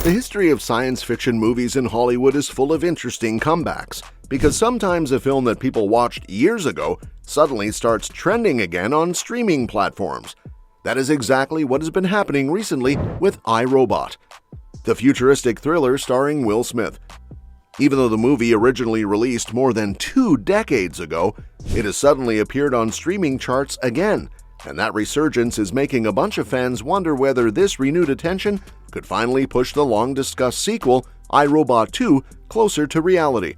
The history of science fiction movies in Hollywood is full of interesting comebacks, because sometimes a film that people watched years ago suddenly starts trending again on streaming platforms. That is exactly what has been happening recently with I, Robot, the futuristic thriller starring Will Smith. Even though the movie originally released more than 2 decades ago, it has suddenly appeared on streaming charts again, and that resurgence is making a bunch of fans wonder whether this renewed attention could finally push the long-discussed sequel, I, Robot 2, closer to reality.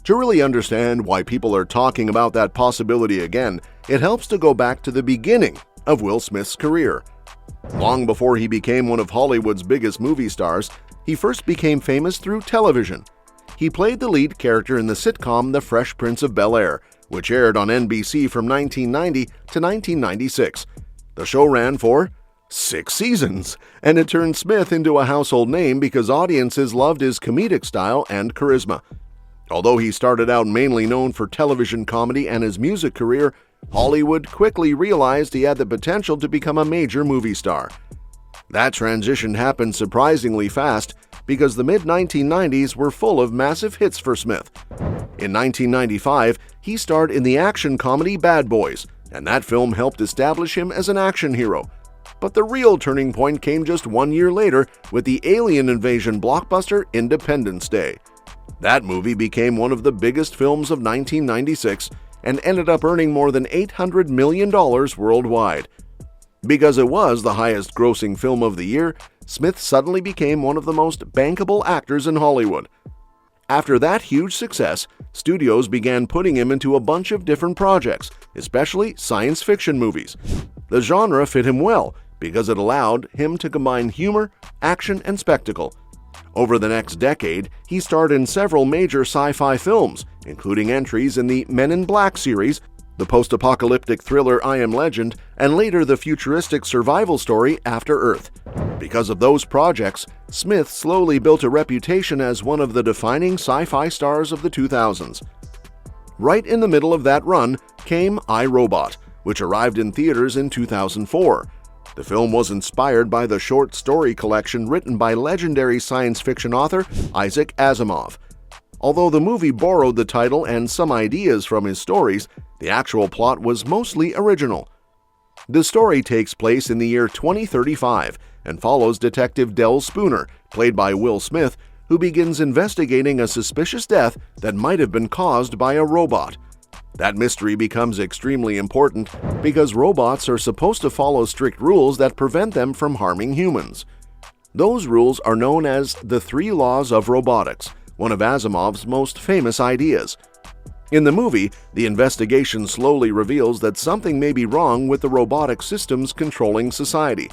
To really understand why people are talking about that possibility again, it helps to go back to the beginning of Will Smith's career. Long before he became one of Hollywood's biggest movie stars, he first became famous through television. He played the lead character in the sitcom The Fresh Prince of Bel-Air, which aired on NBC from 1990 to 1996. The show ran for 6 seasons, and it turned Smith into a household name because audiences loved his comedic style and charisma. Although he started out mainly known for television comedy and his music career, Hollywood quickly realized he had the potential to become a major movie star. That transition happened surprisingly fast because the mid-1990s were full of massive hits for Smith. In 1995, he starred in the action comedy Bad Boys, and that film helped establish him as an action hero. But the real turning point came just 1 year later with the alien invasion blockbuster Independence Day. That movie became one of the biggest films of 1996 and ended up earning more than $800 million worldwide. Because it was the highest-grossing film of the year, Smith suddenly became one of the most bankable actors in Hollywood. After that huge success, studios began putting him into a bunch of different projects, especially science fiction movies. The genre fit him well because it allowed him to combine humor, action, and spectacle. Over the next decade, he starred in several major sci-fi films, including entries in the Men in Black series, the post-apocalyptic thriller I Am Legend, and later the futuristic survival story After Earth. Because of those projects, Smith slowly built a reputation as one of the defining sci-fi stars of the 2000s. Right in the middle of that run came I, Robot, which arrived in theaters in 2004. The film was inspired by the short story collection written by legendary science fiction author Isaac Asimov. Although the movie borrowed the title and some ideas from his stories, the actual plot was mostly original. The story takes place in the year 2035 and follows Detective Del Spooner, played by Will Smith, who begins investigating a suspicious death that might have been caused by a robot. That mystery becomes extremely important because robots are supposed to follow strict rules that prevent them from harming humans. Those rules are known as the 3 laws of robotics, one of Asimov's most famous ideas. In the movie, the investigation slowly reveals that something may be wrong with the robotic systems controlling society.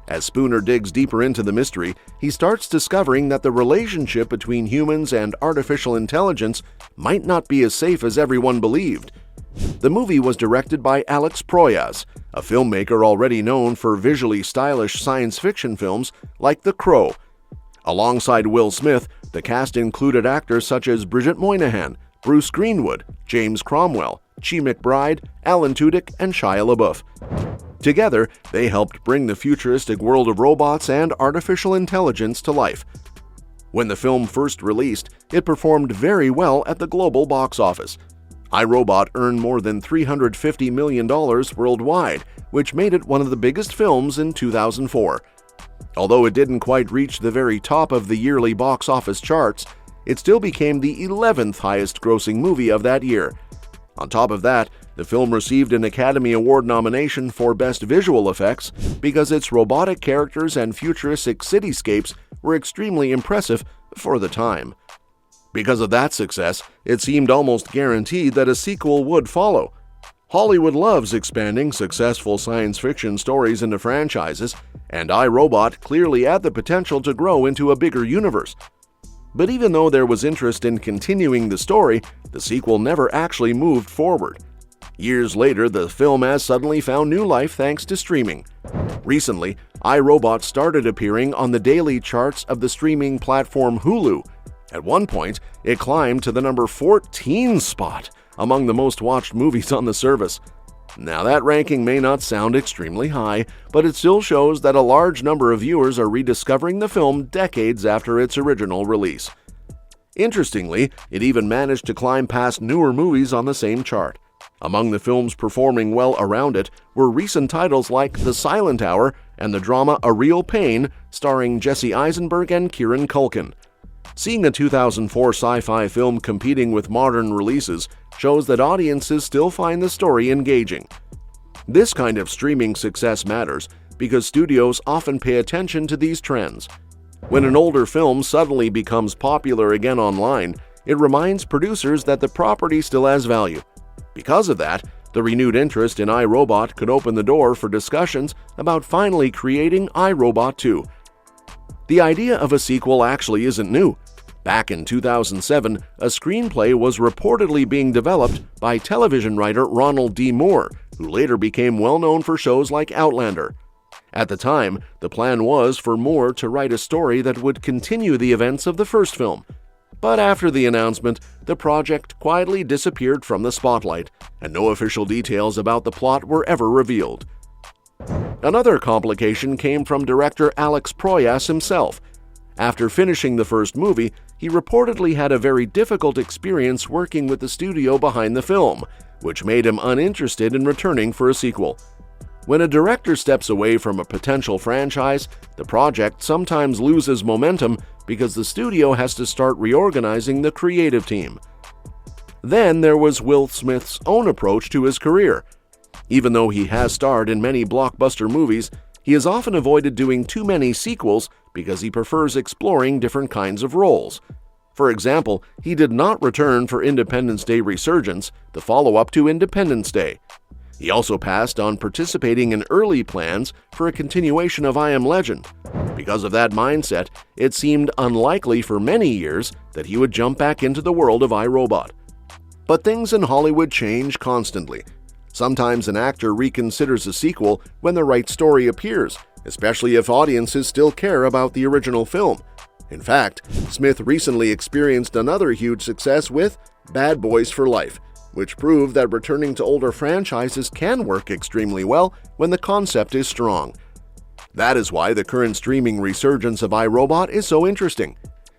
As Spooner digs deeper into the mystery, he starts discovering that the relationship between humans and artificial intelligence might not be as safe as everyone believed. The movie was directed by Alex Proyas, a filmmaker already known for visually stylish science fiction films like The Crow. Alongside Will Smith, the cast included actors such as Bridget Moynahan, Bruce Greenwood, James Cromwell, McBride, Alan Tudyk, and Shia LaBeouf. Together, they helped bring the futuristic world of robots and artificial intelligence to life. When the film first released, it performed very well at the global box office. I, Robot earned more than $350 million worldwide, which made it one of the biggest films in 2004. Although it didn't quite reach the very top of the yearly box office charts, it still became the 11th highest-grossing movie of that year. On top of that, the film received an Academy Award nomination for Best Visual Effects because its robotic characters and futuristic cityscapes were extremely impressive for the time. Because of that success, it seemed almost guaranteed that a sequel would follow. Hollywood loves expanding successful science fiction stories into franchises, and I, Robot clearly had the potential to grow into a bigger universe. But even though there was interest in continuing the story, the sequel never actually moved forward. Years later, the film has suddenly found new life thanks to streaming. Recently, I, Robot started appearing on the daily charts of the streaming platform Hulu. At one point, it climbed to the number 14 spot among the most watched movies on the service. Now, that ranking may not sound extremely high, but it still shows that a large number of viewers are rediscovering the film decades after its original release. Interestingly, it even managed to climb past newer movies on the same chart. Among the films performing well around it were recent titles like The Silent Hour and the drama A Real Pain, starring Jesse Eisenberg and Kieran Culkin. Seeing a 2004 sci-fi film competing with modern releases shows that audiences still find the story engaging. This kind of streaming success matters because studios often pay attention to these trends. When an older film suddenly becomes popular again online, it reminds producers that the property still has value. Because of that, the renewed interest in iRobot could open the door for discussions about finally creating iRobot 2. The idea of a sequel actually isn't new. Back in 2007, a screenplay was reportedly being developed by television writer Ronald D. Moore, who later became well known for shows like Outlander. At the time, the plan was for Moore to write a story that would continue the events of the first film. But after the announcement, the project quietly disappeared from the spotlight, and no official details about the plot were ever revealed. Another complication came from director Alex Proyas himself. After finishing the first movie, he reportedly had a very difficult experience working with the studio behind the film, which made him uninterested in returning for a sequel. When a director steps away from a potential franchise, the project sometimes loses momentum because the studio has to start reorganizing the creative team. Then there was Will Smith's own approach to his career. Even though he has starred in many blockbuster movies, he has often avoided doing too many sequels because he prefers exploring different kinds of roles. For example, he did not return for Independence Day Resurgence, the follow-up to Independence Day. He also passed on participating in early plans for a continuation of I Am Legend. Because of that mindset, it seemed unlikely for many years that he would jump back into the world of iRobot. But things in Hollywood change constantly. Sometimes an actor reconsiders a sequel when the right story appears, especially if audiences still care about the original film. In fact, Smith recently experienced another huge success with Bad Boys for Life, which proved that returning to older franchises can work extremely well when the concept is strong. That is why the current streaming resurgence of iRobot is so interesting.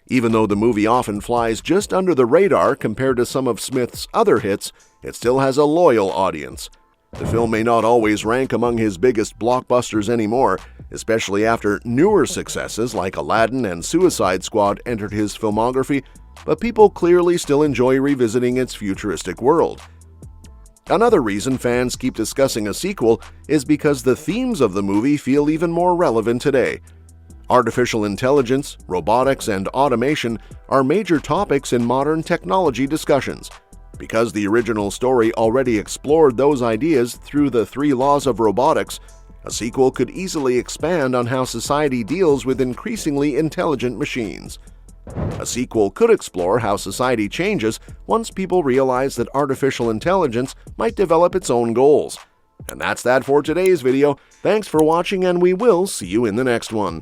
Even though the movie often flies just under the radar compared to some of Smith's other hits, it still has a loyal audience. The film may not always rank among his biggest blockbusters anymore, especially after newer successes like Aladdin and Suicide Squad entered his filmography, but people clearly still enjoy revisiting its futuristic world. Another reason fans keep discussing a sequel is because the themes of the movie feel even more relevant today. Artificial intelligence, robotics, and automation are major topics in modern technology discussions. Because the original story already explored those ideas through the 3 laws of robotics, a sequel could easily expand on how society deals with increasingly intelligent machines. A sequel could explore how society changes once people realize that artificial intelligence might develop its own goals. And that's that for today's video. Thanks for watching, and we will see you in the next one.